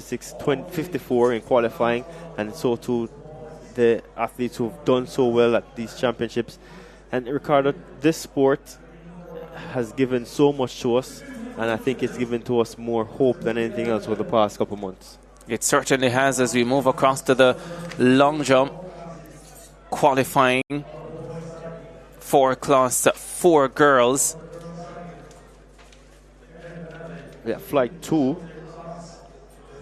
4:46.54 in qualifying, and so too the athletes who've done so well at these championships. And Ricardo, this sport has given so much to us, and I think it's given to us more hope than anything else over the past couple of months. It certainly has. As we move across to the long jump qualifying for class 4 girls. Yeah, flight 2.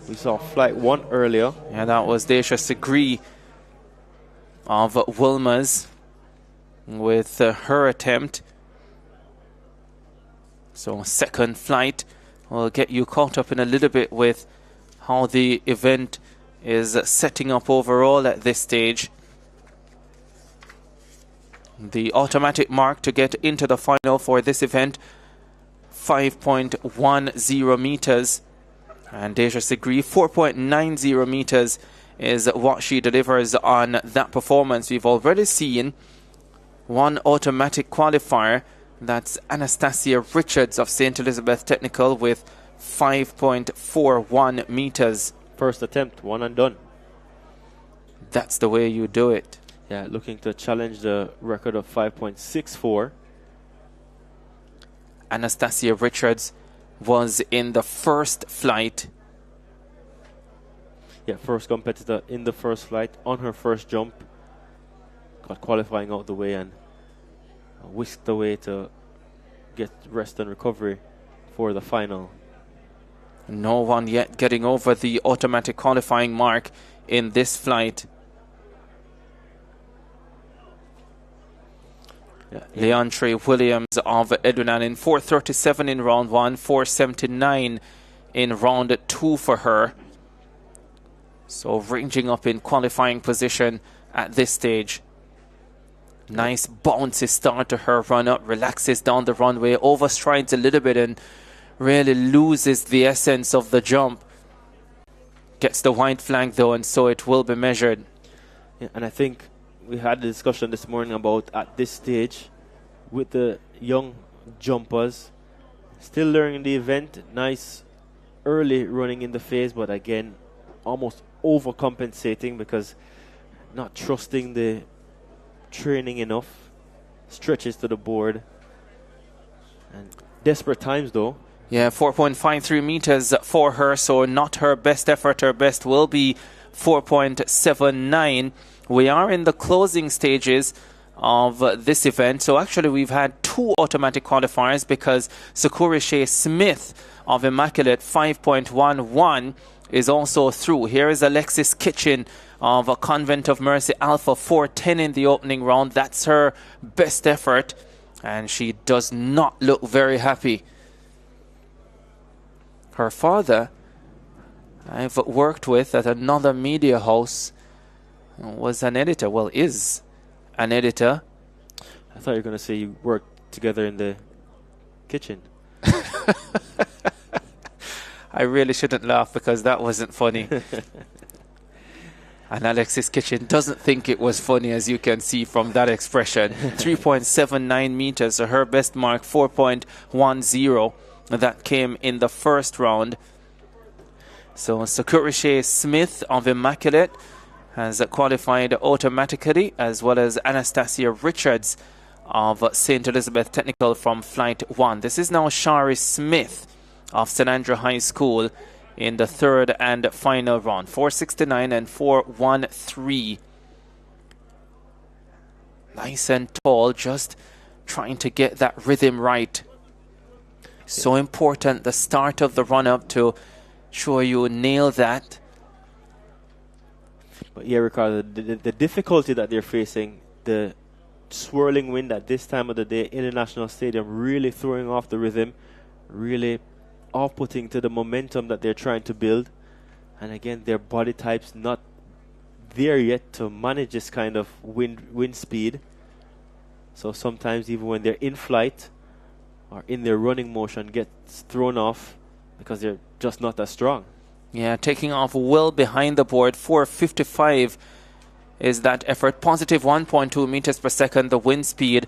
We saw flight 1 earlier. Yeah, that was Daisha Segree of Wilma's with her attempt. So second flight. We'll get you caught up in a little bit with how the event is setting up overall at this stage. The automatic mark to get into the final for this event, 5.10 meters. And Deja Segree, 4.90 meters is what she delivers on that performance. We've already seen one automatic qualifier. That's Anastasia Richards of St. Elizabeth Technical with 5.41 meters. First attempt, one and done. That's the way you do it. Yeah, looking to challenge the record of 5.64. Anastasia Richards was in the first flight. Yeah, first competitor in the first flight on her first jump. Got qualifying out the way and whisked away to get rest and recovery for the final. No one yet getting over the automatic qualifying mark in this flight. Yeah. Leontre Williams of Edwin Allen, 4:37 in round 1, 4:79 in round 2 for her. So ranging up in qualifying position at this stage. Nice bouncy start to her run up, relaxes down the runway, overstrides a little bit and really loses the essence of the jump. Gets the white flag though, and so it will be measured. Yeah, and I think we had a discussion this morning about at this stage with the young jumpers still learning the event. Nice early running in the phase, but again almost overcompensating because not trusting the training enough. Stretches to the board and desperate times though. Yeah, 4.53 meters for her, so not her best effort. Her best will be 4.79. We are in the closing stages of this event. So actually we've had 2 automatic qualifiers because Sakura Shea Smith of Immaculate 5.11 is also through. Here is Alexis Kitchen of a Convent of Mercy Alpha, 4:10 in the opening round. That's her best effort, and she does not look very happy. Her father, I've worked with at another media house, was an editor. Well, is an editor. I thought you were going to say you worked together in the kitchen. I really shouldn't laugh because that wasn't funny. And Alexis Kitchen doesn't think it was funny, as you can see from that expression. 3.79 meters, so her best mark, 4.10. That came in the first round. So Sakura Shea Smith of Immaculate has qualified automatically, as well as Anastasia Richards of St. Elizabeth Technical from Flight 1. This is now Shari Smith of St. Andrew High School in the third and final round. 4.69 and 4.13. Nice and tall, just trying to get that rhythm right. So important, the start of the run-up, to sure you nail that. But yeah, Ricardo, the difficulty that they're facing, the swirling wind at this time of the day in the National Stadium, really throwing off the rhythm, really off-putting to the momentum that they're trying to build. And again, their body type's not there yet to manage this kind of wind speed. So sometimes even when they're in flight or in their running motion, gets thrown off because they're just not as strong. Yeah, taking off well behind the board. 4.55 is that effort. Positive 1.2 meters per second, the wind speed.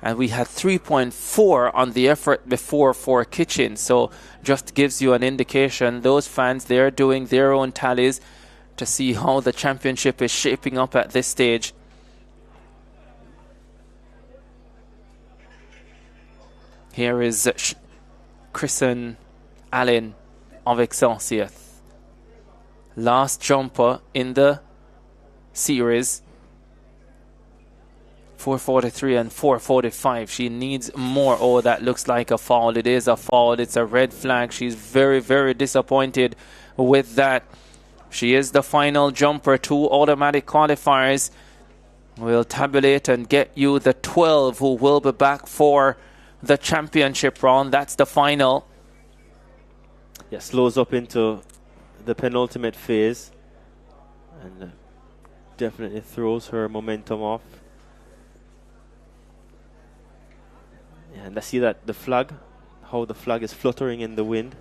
And we had 3.4 on the effort before for Kitchen. So just gives you an indication. Those fans, they're doing their own tallies to see how the championship is shaping up at this stage. Here is Chrisen Allen of Excelsior. Last jumper in the series. 443 and 445. She needs more. Oh, that looks like a foul. It is a foul. It's a red flag. She's very, very disappointed with that. She is the final jumper. 2 automatic qualifiers will tabulate and get you the 12 who will be back for the championship round. That's the final. Yeah, slows up into the penultimate phase and definitely throws her momentum off. And I see that the flag, how the flag is fluttering in the wind.